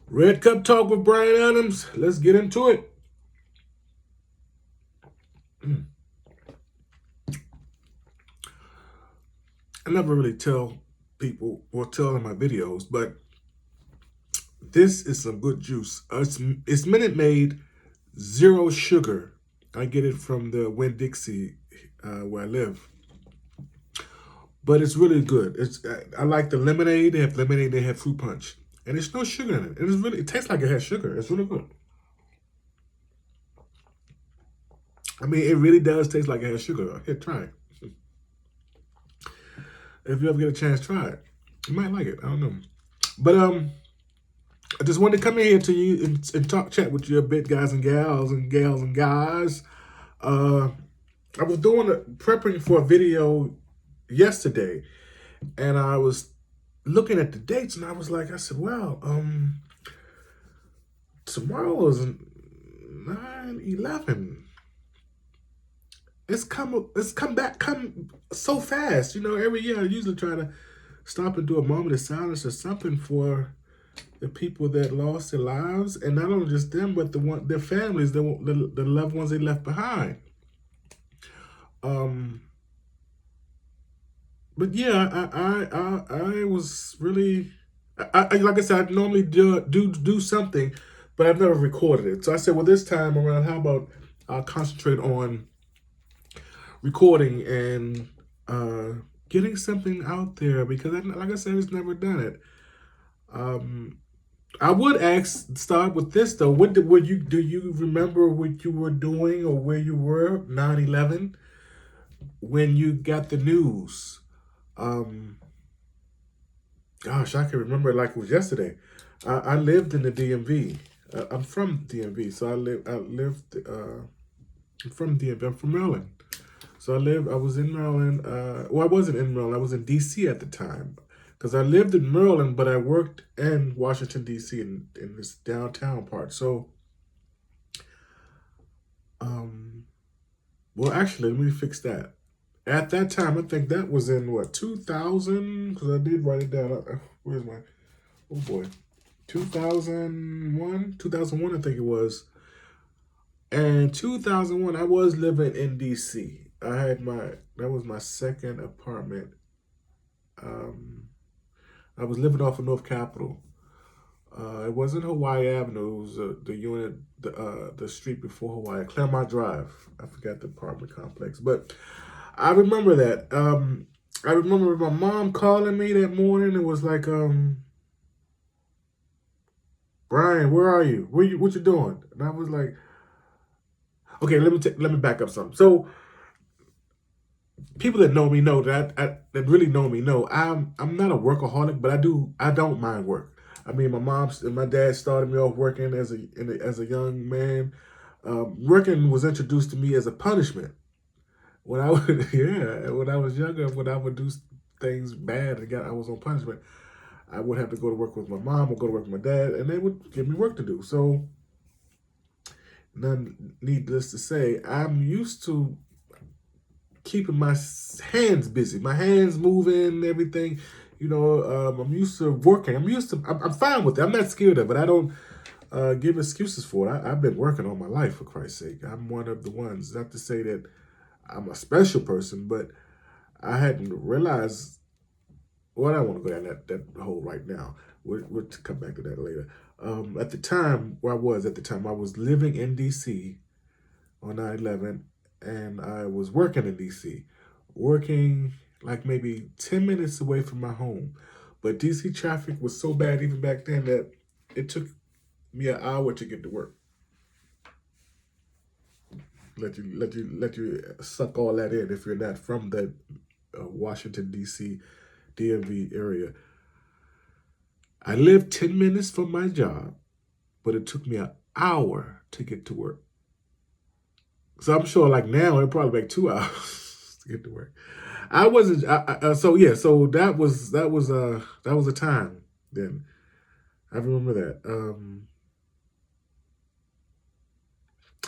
Red Cup Talk with Brian Adams. Let's get into it. I never really tell people or tell in my videos, but this is some good juice. It's Minute Maid, zero sugar. I get it from the Winn-Dixie where I live, but it's really good. I like the lemonade. They have lemonade. They have fruit punch, and there's no sugar in it. It tastes like it has sugar. It's really good. I mean, it really does taste like it has sugar. Here, try it. If you ever get a chance, try it. You might like it. I don't know. But I just wanted to come in here to you and talk chat with you a bit, guys and gals and gals and guys. Uh, I was prepping for a video yesterday, and I was looking at the dates, and I said, wow, tomorrow is 9/11. Come so fast. You know, every year I usually try to stop and do a moment of silence or something for the people that lost their lives, and not only just them, but their families, the loved ones they left behind. But yeah, I was really, like I said, I normally do something, but I've never recorded it. So I said, well, this time around, how about I concentrate on recording and getting something out there, because like I said, I've never done it. I would start with this though. Do you remember what you were doing or where you were 9/11 when you got the news? Um, Gosh, I can remember it like it was yesterday. I lived in the DMV. I'm from DMV, so I'm from DMV. I'm from Maryland. So I was in Maryland. Well, I wasn't in Maryland. I was in DC at the time. Because I lived in Maryland, but I worked in Washington, D.C. in this downtown part. So, well, actually, let me fix that. At that time, I think that was in what, 2000? Because I did write it down. Where's my, oh boy, 2001? 2001, I think it was. And 2001, I was living in D.C. That was my second apartment. Um, I was living off of North Capitol. It wasn't Hawaii Avenue. It was the street before Hawaii, Claremont Drive. I forgot the apartment complex, but I remember that. I remember my mom calling me that morning. It was like, Brian, where are you? What you doing? And I was like, okay, let me back up some. So people that know me know that really know me know I'm not a workaholic, but I don't mind work. I mean, my mom and my dad started me off working as a young man. Working was introduced to me as a punishment when I would yeah, when I was younger, when I would do things bad and I was on punishment. I would have to go to work with my mom or go to work with my dad, and they would give me work to do. So, none needless to say, I'm used to keeping my hands busy, my hands moving, everything. You know, I'm used to working. I'm fine with it. I'm not scared of it. I don't give excuses for it. I've been working all my life, for Christ's sake. I'm one of the ones. Not to say that I'm a special person, but I hadn't realized. Well, I don't want to go down that hole right now. We'll come back to that later. At the time, where I was at the time, I was living in D.C. on 9/11, and I was working in DC, working like maybe 10 minutes away from my home. But DC traffic was so bad even back then that it took me an hour to get to work. Let you suck all that in if you're not from the Washington D.C. DMV area. I lived 10 minutes from my job, but it took me an hour to get to work. So I'm sure like now it probably like 2 hours to get to work. I wasn't. So yeah. So that was a time then. I remember that.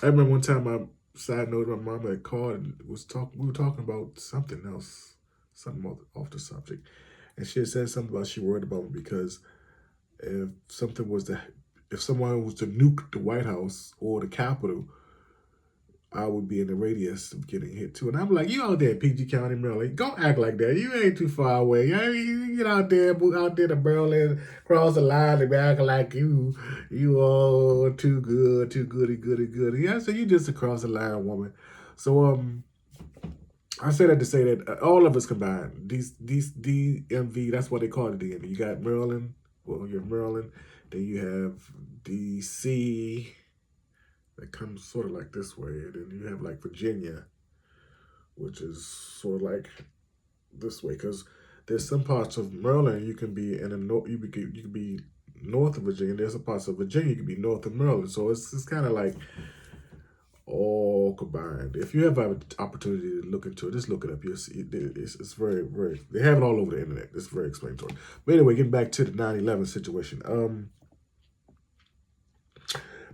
I remember one time. My side note, my mom had called and was talking. We were talking about something else, something off the subject, and she had said something about she worried about me because if something was to if someone was to nuke the White House or the Capitol, I would be in the radius of getting hit too. And I'm like, you out there in PG County, Maryland, don't act like that. You ain't too far away. You get out there to Maryland, cross the line and be acting like you all too good, too goody. Yeah, so you just across the line, woman. So I say that to say that all of us combined, these DMV, that's what they call it, DMV. You got Maryland, well, you're Maryland, then you have DC, that comes sort of like this way, and then you have like Virginia, which is sort of like this way, because there's some parts of Maryland you can be in the north, you can be north of Virginia. There's some parts of Virginia you can be north of Maryland, so it's kind of like all combined. If you have an opportunity to look into it, just look it up. You'll see it's very, very. They have it all over the internet. It's very explanatory. But anyway, getting back to the 9/11 situation.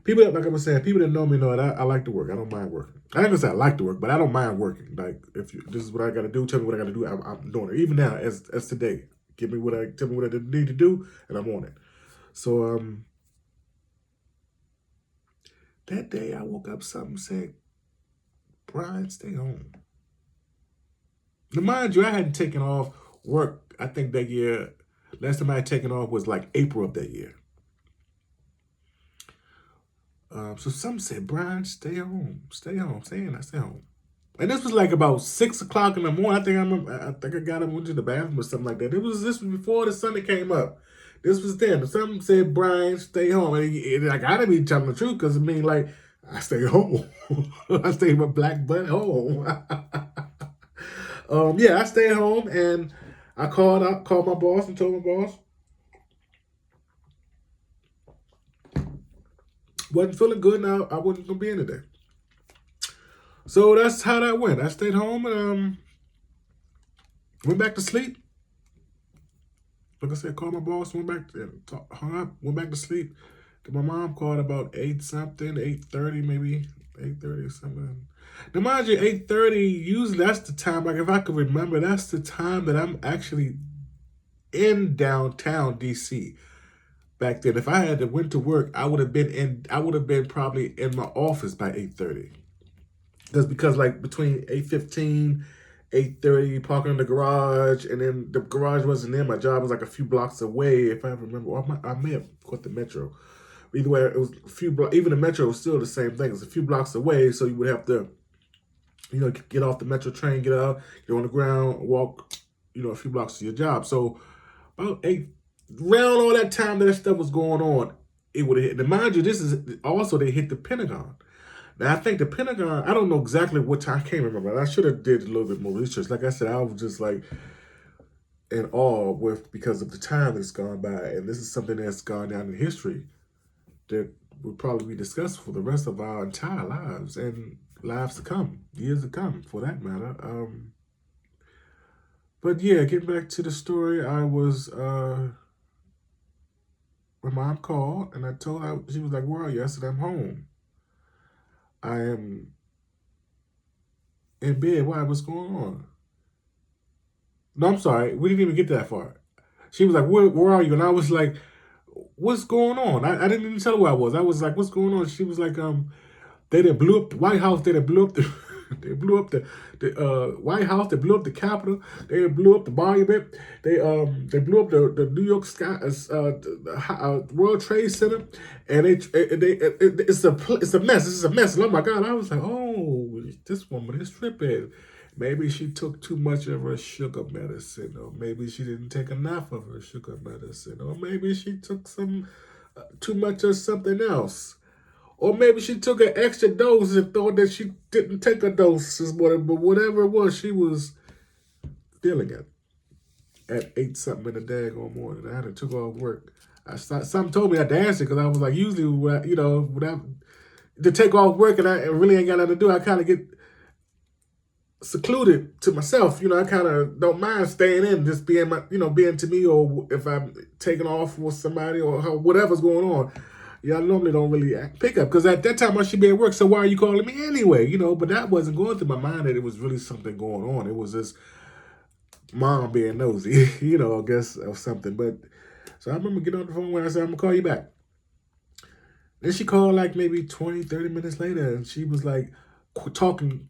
People, like I was saying, people that know me know that I like to work. I don't mind working. I ain't gonna say I like to work, but I don't mind working. Like if this is what I got to do, tell me what I got to do. I'm doing it. Even now, as today, tell me what I need to do, and I'm on it. So that day I woke up, something said, Brian, stay home. Now, mind you, I hadn't taken off work. I think that year, last time I had taken off was like April of that year. So some said, Brian, stay home, stay home, stay home. And this was like about 6 o'clock in the morning. I think I got up, went to the bathroom or something like that. This was before the sun came up. This was then. Some said, Brian, stay home. And I gotta be telling the truth, because I mean, like, I stay home. I stay my black butt home. Yeah, I stayed home, and I called my boss and told my boss, wasn't feeling good now. I wasn't gonna be in today. So that's how that went. I stayed home and went back to sleep. Like I said, called my boss, went back, hung up, went back to sleep. My mom called about 8 something, 8:30 maybe, 8:30 or something. Now mind you, 8:30, usually that's the time, like if I could remember, that's the time that I'm actually in downtown DC. Back then, if I had to went to work, I would have been probably in my office by 8:30. Because like between 8:15, 8:30, parking in the garage, and then the garage wasn't there. My job was like a few blocks away, if I remember. Or I may have caught the metro. Either way, it was a few blocks. Even the metro was still the same thing. It's a few blocks away, so you would have to, get off the metro train, get out, get on the ground, walk, a few blocks to your job. So about 8, around all that time that stuff was going on, it would have hit. And mind you, this is also, they hit the Pentagon. Now, I think the Pentagon, I don't know exactly what time, I can't remember. I should have did a little bit more research. Like I said, I was just like in awe because of the time that's gone by. And this is something that's gone down in history that will probably be discussed for the rest of our entire lives and lives to come, years to come for that matter. But yeah, getting back to the story, I was, my mom called and I told her, she was like, where are you? I said, I'm home. I am in bed. Why? What's going on? No, I'm sorry. We didn't even get that far. She was like, where are you? And I was like, what's going on? I didn't even tell her where I was. I was like, what's going on? She was like, they done blew up the White House. They done blew up the they blew up the White House. They blew up the Capitol. They done blew up the monument. They blew up the New York Sky World Trade Center, and it's a mess. This is a mess. And oh my God! I was like, oh, this woman is tripping. Maybe she took too much of her sugar medicine, or maybe she didn't take enough of her sugar medicine, or maybe she took some too much of something else. Or maybe she took an extra dose and thought that she didn't take a dose this morning, but whatever it was, she was feeling it at 8 something in the daggone morning. I had to took off work. Something told me I had to answer because I was like, usually, without to take off work and I really ain't got nothing to do, I kind of get secluded to myself. I kind of don't mind staying in, just being being to me, or if I'm taking off with somebody or whatever's going on. I normally don't really pick up because at that time I should be at work. So why are you calling me anyway? But that wasn't going through my mind that it was really something going on. It was just mom being nosy, I guess, or something. But so I remember getting on the phone when I said, I'm gonna call you back. Then she called like maybe 20, 30 minutes later, and she was like talking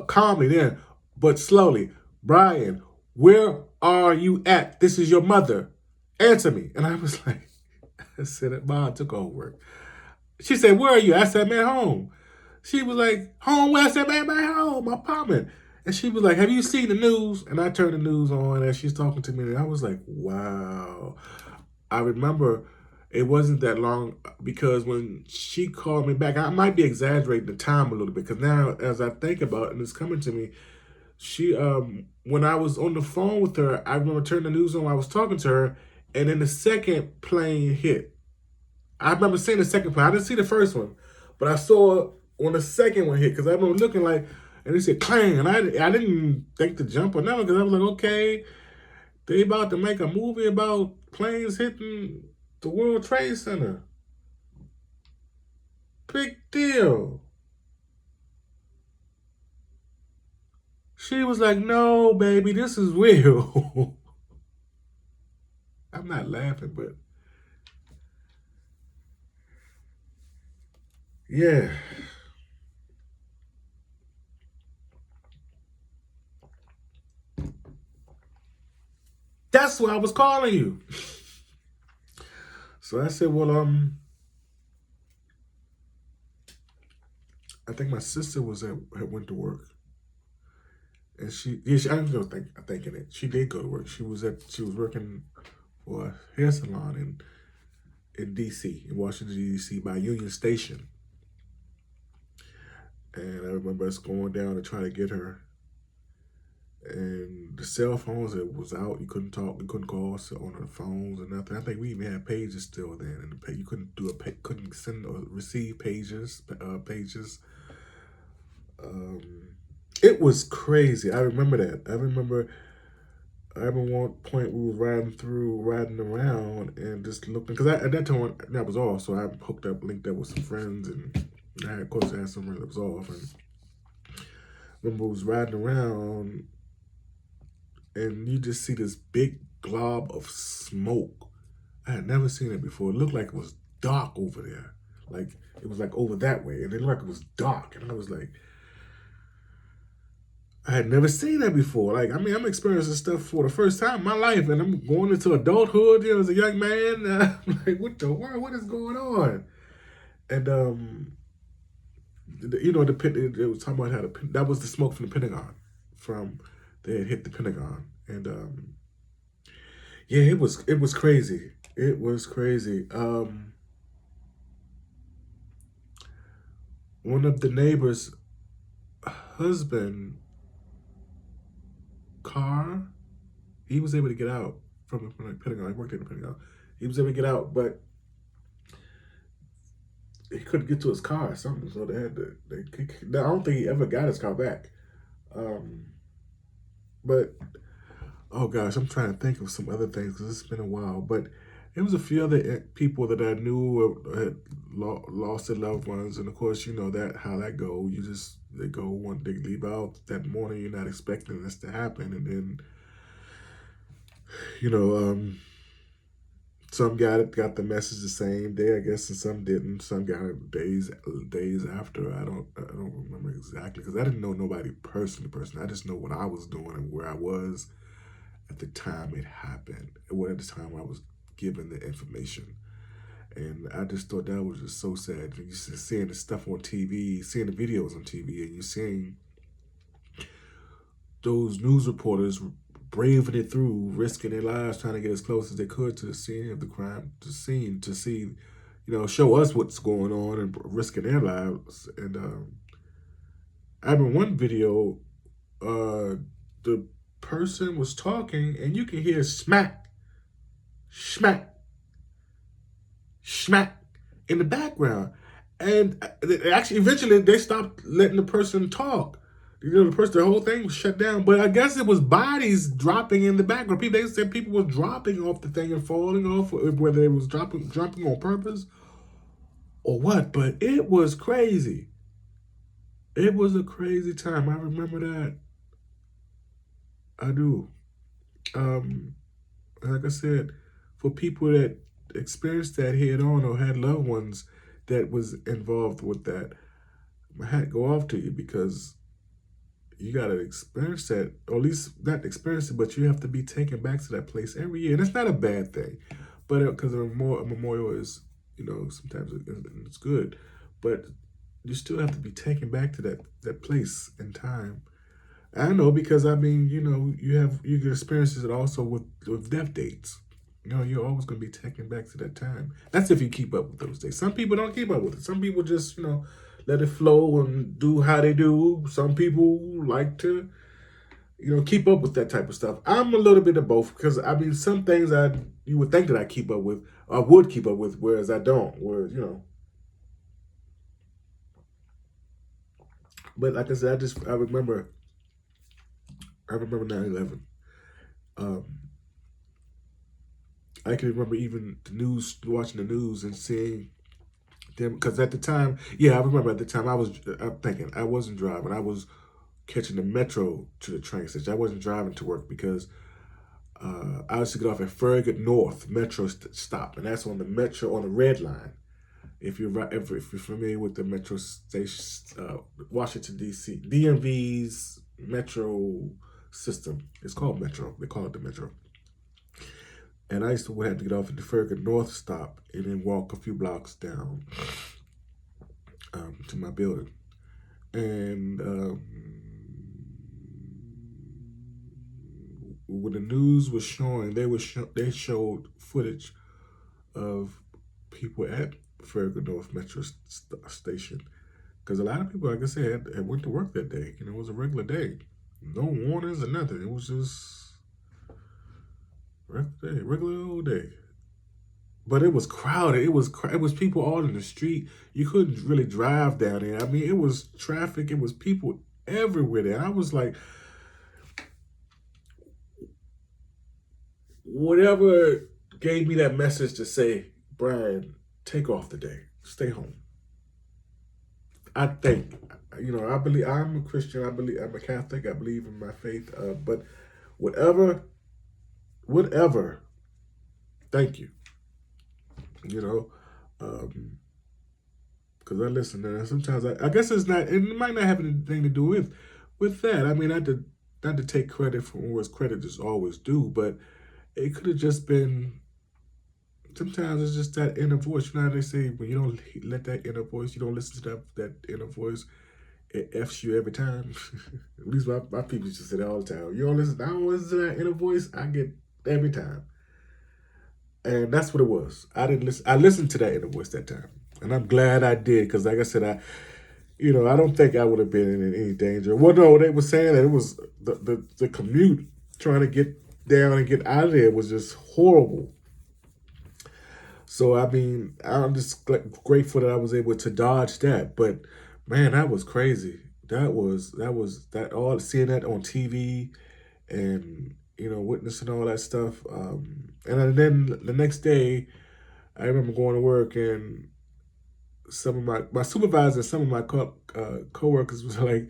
calmly then, but slowly. Brian, where are you at? This is your mother. Answer me. And I was like, I said, Mom took over work. She said, where are you? I said, man, home. She was like, home where? I said, man, home, I'm apartment. And she was like, have you seen the news? And I turned the news on as she's talking to me. And I was like, wow. I remember it wasn't that long because when she called me back, I might be exaggerating the time a little bit because now as I think about it and it's coming to me, she when I was on the phone with her, I remember turning the news on, I was talking to her, and then the second plane hit. I remember seeing the second plane. I didn't see the first one, but I saw when the second one hit because I remember looking like, and it said clang, and I didn't think to jump or nothing because I was like, okay, they about to make a movie about planes hitting the World Trade Center. Big deal. She was like, no, baby, this is real. I'm not laughing, but yeah. That's why I was calling you. So I said, well, I think my sister went to work. And I don't think I'm thinking it. She did go to work. She was working for a hair salon in DC, in Washington DC by Union Station. And I remember us going down to try to get her. And the cell phones, it was out. You couldn't talk. You couldn't call on the phones or nothing. I think we even had pages still then, and you couldn't couldn't send or receive pages. It was crazy. I remember that. I remember one point we was riding around, and just looking because at that time that was off. So I linked up with some friends, and of course I had some friends that was off. And I remember we was riding around, and you just see this big glob of smoke. I had never seen it before. It looked like it was dark over there. Like it was like over that way, and it looked like it was dark. And I was like, I had never seen that before. Like, I mean, I'm experiencing stuff for the first time in my life, and I'm going into adulthood, as a young man. I'm like, what the world? What is going on? And it was talking about that was the smoke from the Pentagon, they had hit the Pentagon, and yeah, it was crazy. It was crazy. One of the neighbors' husband car, he was able to get out from the Pentagon. He worked at the Pentagon. He was able to get out, but he couldn't get to his car or something. So they had to. I don't think he ever got his car back. But oh gosh, I'm trying to think of some other things because it's been a while. But there was a few other people that I knew had lost their loved ones, and of course, you know that how that go. They go one, they leave out that morning. You're not expecting this to happen, and then you know, some got the message the same day, I guess, and some didn't. Some got it days after. I don't remember exactly because I didn't know nobody personally. I just know what I was doing and where I was at the time it happened. At the time I was given the information, and I just thought that was just so sad. You seeing the stuff on TV, seeing the videos on TV, and you seeing those news reporters braving it through, risking their lives, trying to get as close as they could to the scene of the crime, to see, show us what's going on and risking their lives. And I remember one video, the person was talking, and you can hear smack, smack, smack in the background. And actually, eventually, they stopped letting the person talk. The whole thing was shut down. But I guess it was bodies dropping in the background. They said people were dropping off the thing and falling off, whether it was dropping on purpose or what. But it was crazy. It was a crazy time. I remember that. I do. Like I said, for people that experienced that head on or had loved ones that was involved with that, my hat go off to you, because you got to experience that, or at least not experience it, but you have to be taken back to that place every year. And it's not a bad thing, but because a memorial is, sometimes it's good, but you still have to be taken back to that place and time. I know, because I mean, you can experience it also with death dates. You're always going to be taken back to that time. That's if you keep up with those days. Some people don't keep up with it. Some people just, let it flow and do how they do. Some people like to, keep up with that type of stuff. I'm a little bit of both, because I mean, some things you would think that I keep up with, I would keep up with, whereas I don't. Whereas, but like I said, I remember 9/11. Um, I can remember even the news, watching the news and seeing them, because at the time, yeah, I remember at the time I'm thinking I wasn't driving. I was catching the metro to the train station. I wasn't driving to work, because I used to get off at Farragut North Metro stop, and that's on the metro, on the red line. If you're familiar with the metro station, Washington D.C., DMV's metro system, it's called Metro. They call it the Metro. And I used to have to get off at the Farragut North stop and then walk a few blocks down to my building. And when the news was showing, they showed footage of people at Farragut North Metro Station, because a lot of people, like I said, had went to work that day. It was a regular day, no warnings or nothing. It was just regular day, regular old day. But it was crowded. It was people all in the street. You couldn't really drive down there. I mean, it was traffic. It was people everywhere there. I was like, whatever gave me that message to say, Brian, take off today. Stay home. I think, I believe, I'm a Christian. I believe I'm a Catholic. I believe in my faith. But whatever, thank you. You know, because I listen to that. Sometimes I guess it's not. It might not have anything to do with that. I mean, not to take credit for where credit is always due, but it could have just been. Sometimes it's just that inner voice. You know how they say, when you don't let that inner voice, you don't listen to that inner voice, it F's you every time. At least my people used to say that all the time. I don't listen to that inner voice, I get every time. And that's what it was. I didn't listen. I listened to that inner voice that time, and I'm glad I did, because, like I said, I don't think I would have been in any danger. Well, no, they were saying that it was the commute, trying to get down and get out of there, was just horrible. So I mean, I'm just grateful that I was able to dodge that. But man, that was crazy. That all, seeing that on TV, and witnessing all that stuff. And then the next day, I remember going to work, and some of my supervisor, some of my coworkers was like,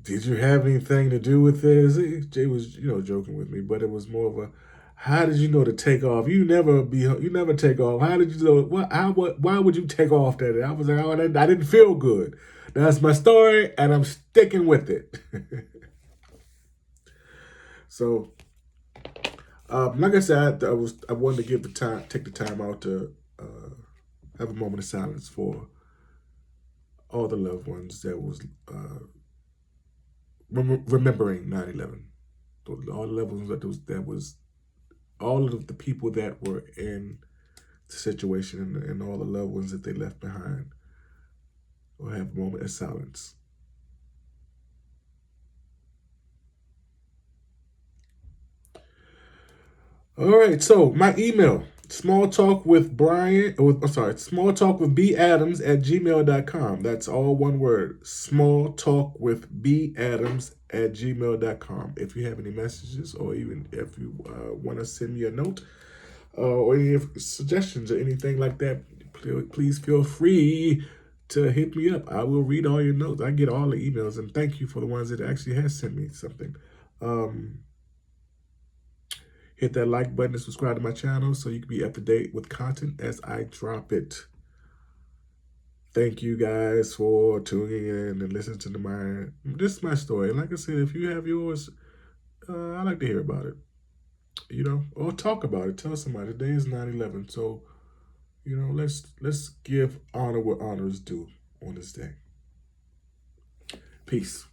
"Did you have anything to do with this?" Jay was, joking with me, but it was more of a, "How did you know to take off? You never take off. How did you know? Why would you take off that day?" I was like, "Oh, I didn't feel good. That's my story, and I'm sticking with it." So, like I said, I wanted to take the time out to have a moment of silence for all the loved ones that was remembering 9/11. All the loved ones that was all of the people that were in the situation, and all the loved ones that they left behind. We'll have a moment of silence. All right, so my email, small talk with Brian, small talk with B Adams at gmail.com. That's all one word, small talk with B Adams at gmail.com. If you have any messages, or even if you want to send me a note, or any suggestions or anything like that, please feel free to hit me up. I will read all your notes. I get all the emails, and thank you for the ones that actually has sent me something. Hit that like button and subscribe to my channel so you can be up to date with content as I drop it. thank you guys for tuning in and listening to this is my story. Like I said, if you have yours, I like to hear about it. Or talk about it. Tell somebody. Today is 9/11, so let's give honor what honor is due on this day. Peace.